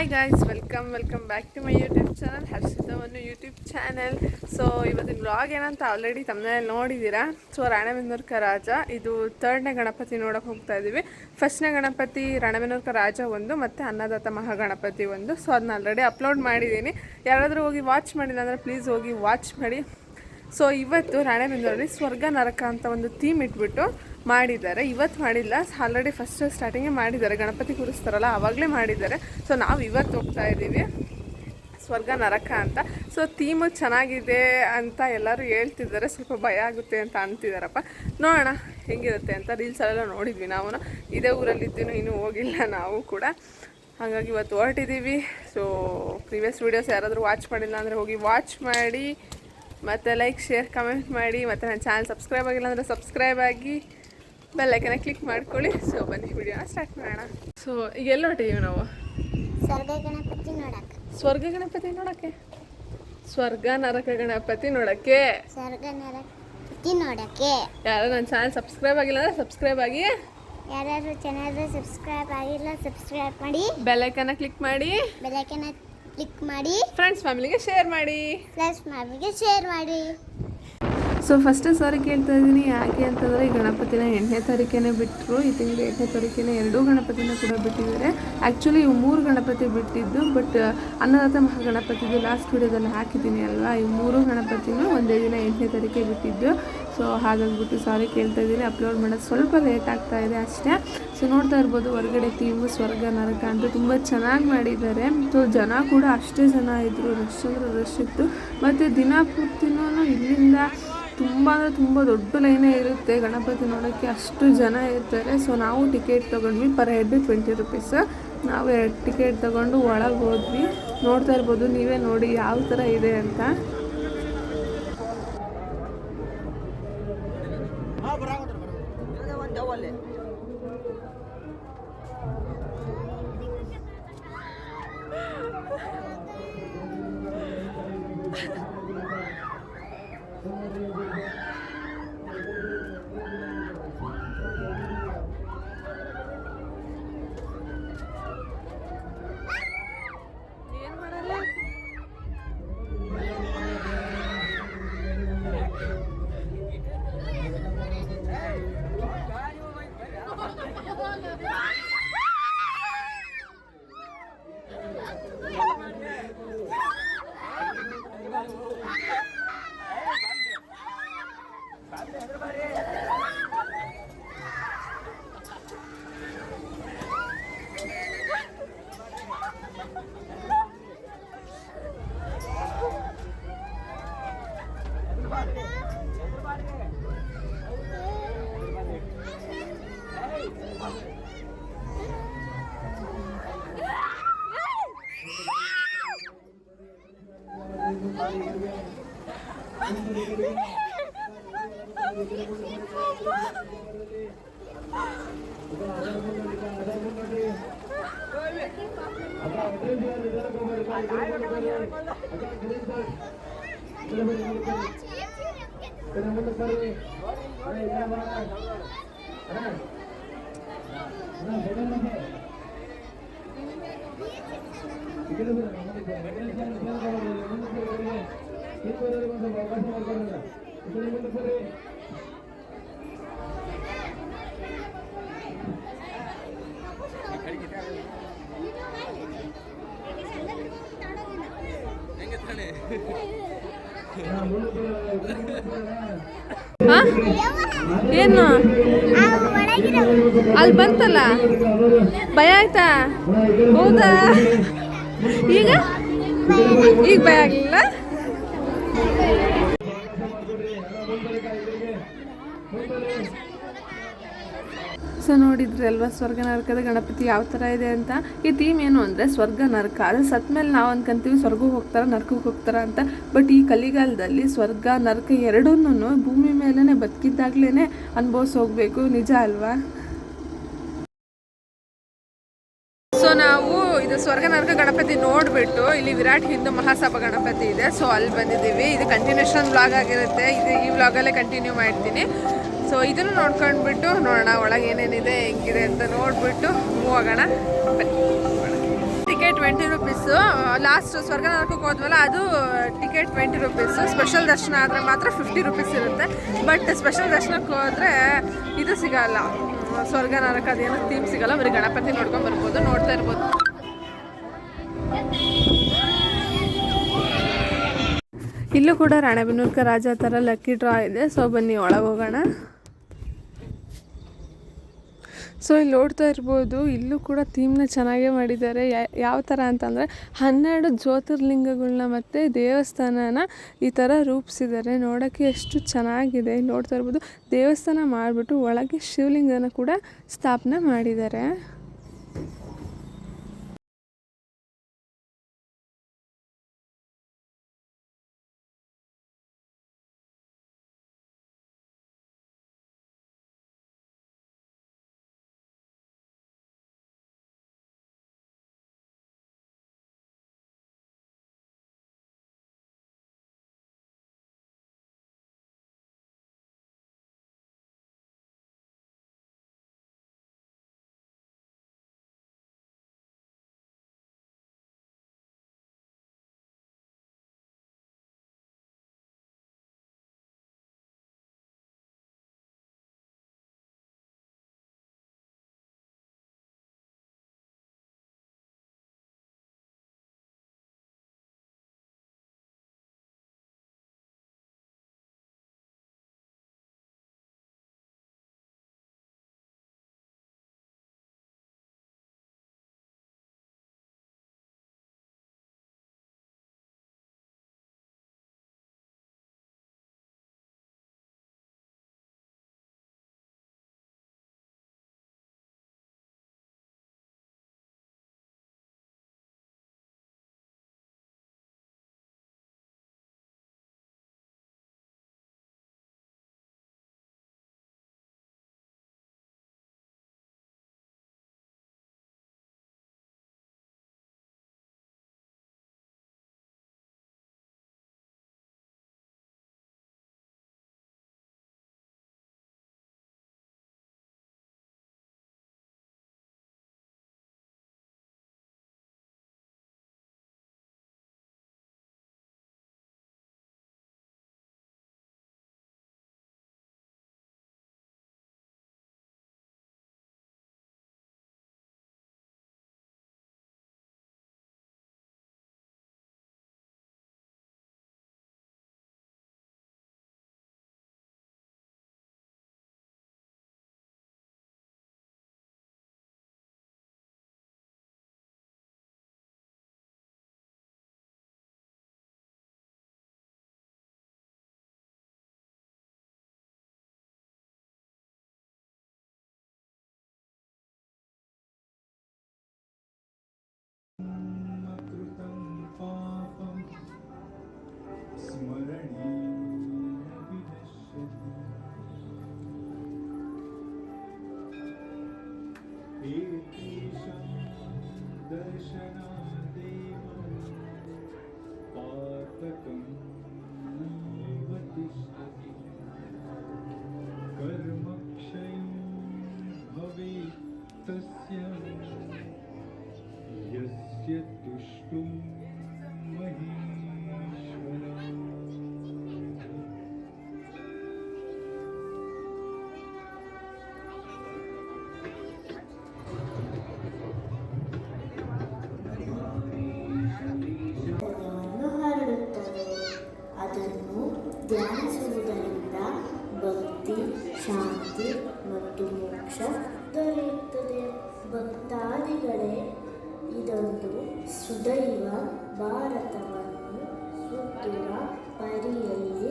Hi guys, welcome back to my YouTube channel ಹರ್ಷಿತವನ್ನು YouTube channel. So ಇವತ್ತಿನ vlog ಏನಂತ already ತಮ್ಮನೇಲಿ ನೋಡಿದ್ದೀರಾ. ಸೊ ರಾಣೆಬೆನ್ನೂರ್ಕ ರಾಜ ಇದು 3ನೇ ಗಣಪತಿ ನೋಡೋಕೆ ಹೋಗ್ತಾ ಇದ್ದೀವಿ. ಫಸ್ಟ್ನೇ ಗಣಪತಿ ರಾಣೆಬೆನ್ನೂರ್ಕ ರಾಜ ಒಂದು, ಮತ್ತು ಅನ್ನದಾತ ಮಹಾಗಣಪತಿ ಒಂದು. ಸೊ ಅದನ್ನ ಆಲ್ರೆಡಿ ಅಪ್ಲೋಡ್ ಮಾಡಿದ್ದೀನಿ. ಯಾರಾದರೂ ಹೋಗಿ ವಾಚ್ ಮಾಡಿಲ್ಲ ಅಂದರೆ ಪ್ಲೀಸ್ ಹೋಗಿ ವಾಚ್ ಮಾಡಿ. ಸೊ ಇವತ್ತು ರಾಣೆಬೆನ್ನೂರಲ್ಲಿ ಸ್ವರ್ಗ ನರಕ ಅಂತ ಒಂದು ಥೀಮ್ ಇಟ್ಬಿಟ್ಟು ಮಾಡಿದ್ದಾರೆ. ಇವತ್ತು ಮಾಡಿಲ್ಲ, ಆಲ್ರೆಡಿ ಫಸ್ಟ್ ಸ್ಟಾರ್ಟಿಂಗೇ ಮಾಡಿದ್ದಾರೆ. ಗಣಪತಿ ಕೂರಿಸ್ತಾರಲ್ಲ ಆವಾಗಲೇ ಮಾಡಿದ್ದಾರೆ. ಸೊ ನಾವು ಇವತ್ತು ಹೋಗ್ತಾ ಇದ್ದೀವಿ ಸ್ವರ್ಗ ನರಕ ಅಂತ. ಸೊ ಥೀಮು ಚೆನ್ನಾಗಿದೆ ಅಂತ ಎಲ್ಲರೂ ಹೇಳ್ತಿದ್ದಾರೆ. ಸ್ವಲ್ಪ ಭಯ ಆಗುತ್ತೆ ಅಂತ ಅಂತಿದ್ದಾರಪ್ಪ. ನೋಡೋಣ ಹೆಂಗಿರುತ್ತೆ ಅಂತ. ರೀಲ್ಸಲ್ಲೆಲ್ಲ ನೋಡಿದ್ವಿ ನಾವು. ಇದೇ ಊರಲ್ಲಿದ್ದೀನೋ ಇನ್ನೂ ಹೋಗಿಲ್ಲ ನಾವು ಕೂಡ. ಹಾಗಾಗಿ ಇವತ್ತು ಹೊರಟಿದ್ದೀವಿ. ಸೊ ಪ್ರೀವಿಯಸ್ ವೀಡಿಯೋಸ್ ಯಾರಾದರೂ ವಾಚ್ ಮಾಡಿಲ್ಲ ಅಂದರೆ ಹೋಗಿ ವಾಚ್ ಮಾಡಿ, ಮತ್ತು ಲೈಕ್, ಶೇರ್, ಕಮೆಂಟ್ ಮಾಡಿ. ಮತ್ತು ನನ್ನ ಚಾನಲ್ ಸಬ್ಸ್ಕ್ರೈಬ್ ಆಗಿಲ್ಲ ಅಂದರೆ ಸಬ್ಸ್ಕ್ರೈಬ್ ಆಗಿ ಬೆಲ್ ಐಕನ್ನ ಕ್ಲಿಕ್ ಮಾಡ್ಕೊಳ್ಳಿ. ಸೊ ಬನ್ನಿ ವಿಡಿಯೋನ ಸ್ಟಾರ್ಟ್ ಮಾಡೋಣ. ಸೊ ಈಗ ಎಲ್ಲ ಹೊಟ್ಟಿದ್ದೀವಿ ನಾವು ಸ್ವರ್ಗ ಗಣಪತಿ ನೋಡೋಕ್ಕೆ, ಸ್ವರ್ಗ ನರಕ ಗಣಪತಿ ನೋಡೋಕ್ಕೆ. ಯಾರು ನನ್ನ ಚಾನಲ್ ಸಬ್ಸ್ಕ್ರೈಬ್ ಆಗಿಲ್ಲ ಅಂದರೆ ಸಬ್ಸ್ಕ್ರೈಬ್ ಆಗಿ, ಯಾರು ಚಾನಲ್ ಸಬ್ಸ್ಕ್ರೈಬ್ ಆಗಿಲ್ಲ ಸಬ್ಸ್ಕ್ರೈಬ್ ಮಾಡಿ, ಬೆಲ್ ಐಕನ್ನ ಕ್ಲಿಕ್ ಮಾಡಿ, ಫ್ರೆಂಡ್ಸ್ ಫ್ಯಾಮಿಲಿಗೆ ಶೇರ್ ಮಾಡಿ. ಸೊ ಫಸ್ಟ್ ಸಾರಿ ಕೇಳ್ತಾ ಇದ್ದೀನಿ ಯಾಕೆ ಅಂತಂದರೆ, ಈ ಗಣಪತಿನ 8ನೇ ತಾರೀಕೇನೆ ಬಿಟ್ಟರು. ಈ ತಿಂಗಳು 8ನೇ ತಾರೀಕೇನೆ 2 ಗಣಪತಿನ ಕೂಡ ಬಿಟ್ಟಿದ್ದಾರೆ. ಆ್ಯಕ್ಚುಲಿ ಇವು 3 ಗಣಪತಿ ಬಿಟ್ಟಿದ್ದು, ಬಟ್ ಅನ್ನದಾತ ಮಹಾಗಣಪತಿದು ಲಾಸ್ಟ್ ವಿಡಿಯೋದಲ್ಲಿ ಹಾಕಿದ್ದೀನಿ ಅಲ್ವಾ. ಈ 3 ಗಣಪತಿನೂ ಒಂದೇ ದಿನ 8ನೇ ತಾರೀಕೆ ಬಿಟ್ಟಿದ್ದು. ಸೊ ಹಾಗಾಗಿಬಿಟ್ಟು ಸಾರಿ ಕೇಳ್ತಾ ಇದ್ದೀನಿ. ಅಪ್ಲೋಡ್ ಮಾಡೋದು ಸ್ವಲ್ಪ ಲೇಟ್ ಆಗ್ತಾ ಇದೆ ಅಷ್ಟೇ. ಸೊ ನೋಡ್ತಾ ಇರ್ಬೋದು ಹೊರಗಡೆ ಥೀಮು ಸ್ವರ್ಗ ನರಕ ಅಂತ ತುಂಬ ಚೆನ್ನಾಗಿ ಮಾಡಿದ್ದಾರೆ. ಸೊ ಜನ ಕೂಡ ಅಷ್ಟೇ ಜನ ಇದ್ದರು, ರಶ್ ಅಂದರೆ ರಶ್ ಇತ್ತು. ಮತ್ತು ದಿನ ಪೂರ್ತಿನೂ ಇಲ್ಲಿಂದ ತುಂಬ ಅಂದರೆ ತುಂಬ ದೊಡ್ಡ ಲೈನೇ ಇರುತ್ತೆ ಗಣಪತಿ ನೋಡೋಕ್ಕೆ, ಅಷ್ಟು ಜನ ಇರ್ತಾರೆ. ಸೊ ನಾವು ಟಿಕೆಟ್ ತೊಗೊಂಡ್ವಿ, ಪರ್ ಹೆಡ್ 20 ರೂಪೀಸ್. ನಾವು 2 ಟಿಕೆಟ್ ತೊಗೊಂಡು ಒಳಗೆ ಹೋದ್ವಿ. ನೋಡ್ತಾ ಇರ್ಬೋದು, ನೀವೇ ನೋಡಿ ಯಾವ ಥರ ಇದೆ ಅಂತ. ಏನು ಅಲ್ಲಿ ಬಂತಲ್ಲ, ಭಯ ಆಯ್ತಾ? ಹೌದಾ? ಈಗ ಭಯ ಆಗಲಿಲ್ಲ. ಸೊ ನೋಡಿದ್ರಿ ಅಲ್ವಾ ಸ್ವರ್ಗ ನರಕದ ಗಣಪತಿ ಯಾವ ಥರ ಇದೆ ಅಂತ. ಈ ಥೀಮ್ ಏನು ಅಂದರೆ ಸ್ವರ್ಗ ನರಕ. ಆದರೆ ಸತ್ ಮೇಲೆ ನಾವು ಅನ್ಕೊಂತೀವಿ ಸ್ವರ್ಗಕ್ಕೆ ಹೋಗ್ತಾರ ನರಕಕ್ಕೆ ಹೋಗ್ತಾರ ಅಂತ. ಬಟ್ ಈ ಕಲಿಗಾಲದಲ್ಲಿ ಸ್ವರ್ಗ ನರಕ ಎರಡೂ ಭೂಮಿ ಮೇಲೇ ಬದುಕಿದ್ದಾಗಲೇ ಅನುಭವಿಸಿ ಹೋಗಬೇಕು. ನಿಜ ಅಲ್ವಾ? ಸೊ ನಾವು ಇದು ಸ್ವರ್ಗ ನರಕ ಗಣಪತಿ ನೋಡಿಬಿಟ್ಟು ಇಲ್ಲಿ ವಿರಾಟ್ ಹಿಂದೂ ಮಹಾಸಭಾ ಗಣಪತಿ ಇದೆ. ಸೊ ಅಲ್ಲಿ ಬಂದಿದ್ದೀವಿ. ಇದು ಕಂಟಿನ್ಯೂಷನ್ ವ್ಲಾಗ್ ಆಗಿರುತ್ತೆ. ಈ ವ್ಲಾಗಲ್ಲೇ ಕಂಟಿನ್ಯೂ ಮಾಡ್ತೀನಿ. ಸೊ ಇದನ್ನು ನೋಡ್ಕೊಂಡ್ಬಿಟ್ಟು ನೋಡೋಣ ಒಳಗೆ ಏನೇನಿದೆ ಹೆಂಗಿದೆ ಅಂತ ನೋಡಿಬಿಟ್ಟು ಮೂವ್ ಆಗೋಣ. Ticket 20 rupees. ಲಾಸ್ಟ್ ಸ್ವರ್ಗ ನರಕಕ್ಕೆ ಹೋದ್ವಲ್ಲ ಅದು ಟಿಕೆಟ್ 20 ರುಪೀಸು. ಸ್ಪೆಷಲ್ ದರ್ಶನ ಆದರೆ ಮಾತ್ರ 50 ರುಪೀಸ್ ಇರುತ್ತೆ. ಬಟ್ ಸ್ಪೆಷಲ್ ದರ್ಶನಕ್ಕೆ ಹೋದರೆ ಇದು ಸಿಗಲ್ಲ, ಸ್ವರ್ಗ ನರಕ ಅದೇನೋ ಥೀಮ್ ಸಿಗಲ್ಲ. ಬರೀ ಗಣಪತಿ ನೋಡ್ಕೊಂಡು ಬರ್ಬೋದು, ನೋಡ್ತಾ ಇರ್ಬೋದು. ಇಲ್ಲೂ ಕೂಡ ರಾಣೆಬೆನ್ನೂರು ರಾಜ ಥರ ಲಕ್ಕಿ ಡ್ರಾ ಇದೆ. ಸೊ ಬನ್ನಿ ಒಳಗೆ ಹೋಗೋಣ. ಸೊ ಇಲ್ಲಿ ನೋಡ್ತಾ ಇರ್ಬೋದು, ಇಲ್ಲೂ ಕೂಡ ಥೀಮ್ನ ಚೆನ್ನಾಗೇ ಮಾಡಿದ್ದಾರೆ. ಯಾವ ಥರ ಅಂತಂದರೆ 12 ಜ್ಯೋತಿರ್ಲಿಂಗಗಳನ್ನ ಮತ್ತು ದೇವಸ್ಥಾನನ ಈ ಥರ ರೂಪಿಸಿದ್ದಾರೆ. ನೋಡೋಕ್ಕೆ ಎಷ್ಟು ಚೆನ್ನಾಗಿದೆ. ಇಲ್ಲಿ ನೋಡ್ತಾ ಇರ್ಬೋದು, ದೇವಸ್ಥಾನ ಮಾಡಿಬಿಟ್ಟು ಒಳಗೆ ಶಿವಲಿಂಗನ ಕೂಡ ಸ್ಥಾಪನೆ ಮಾಡಿದ್ದಾರೆ. ಧ್ಯಾನಿಸುವುದರಿಂದ ಭಕ್ತಿ, ಶಾಂತಿ ಮತ್ತು ಮೋಕ್ಷ ದೊರೆಯುತ್ತದೆ. ಭಕ್ತಾದಿಗಳೇ, ಇದೊಂದು ಸುದೈವ ಭಾರತವನ್ನು ಸುತ್ತುವ ಪರಿಯಲ್ಲಿ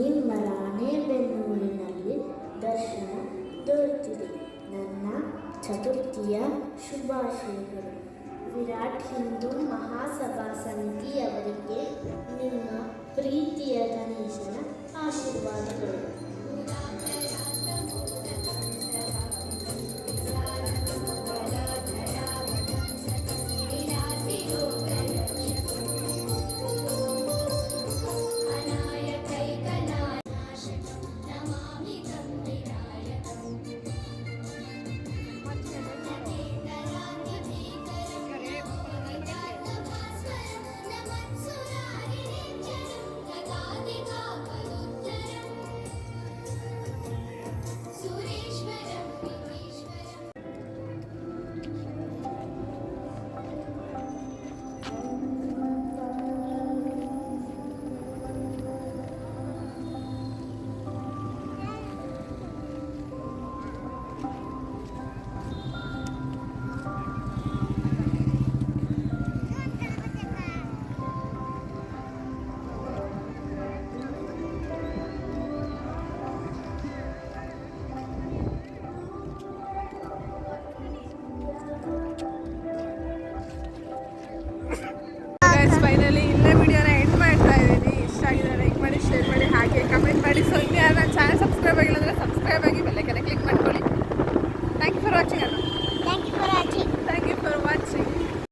ನಿಮ್ಮ ರಾಣೆಬೆನ್ನೂರಿನಲ್ಲಿ ದರ್ಶನ ದೊರೆತಿದೆ. ನನ್ನ ಚತುರ್ಥಿಯ ಶುಭಾಶಯಗಳು. ವಿರಾಟ್ ಹಿಂದೂ ಮಹಾಸಭಾ ಸಮಿತಿಯವರಿಗೆ ನಿಮ್ಮ ಪ್ರೀತಿಯ ಗಣೇಶನ ಆಶೀರ್ವಾದಗಳು.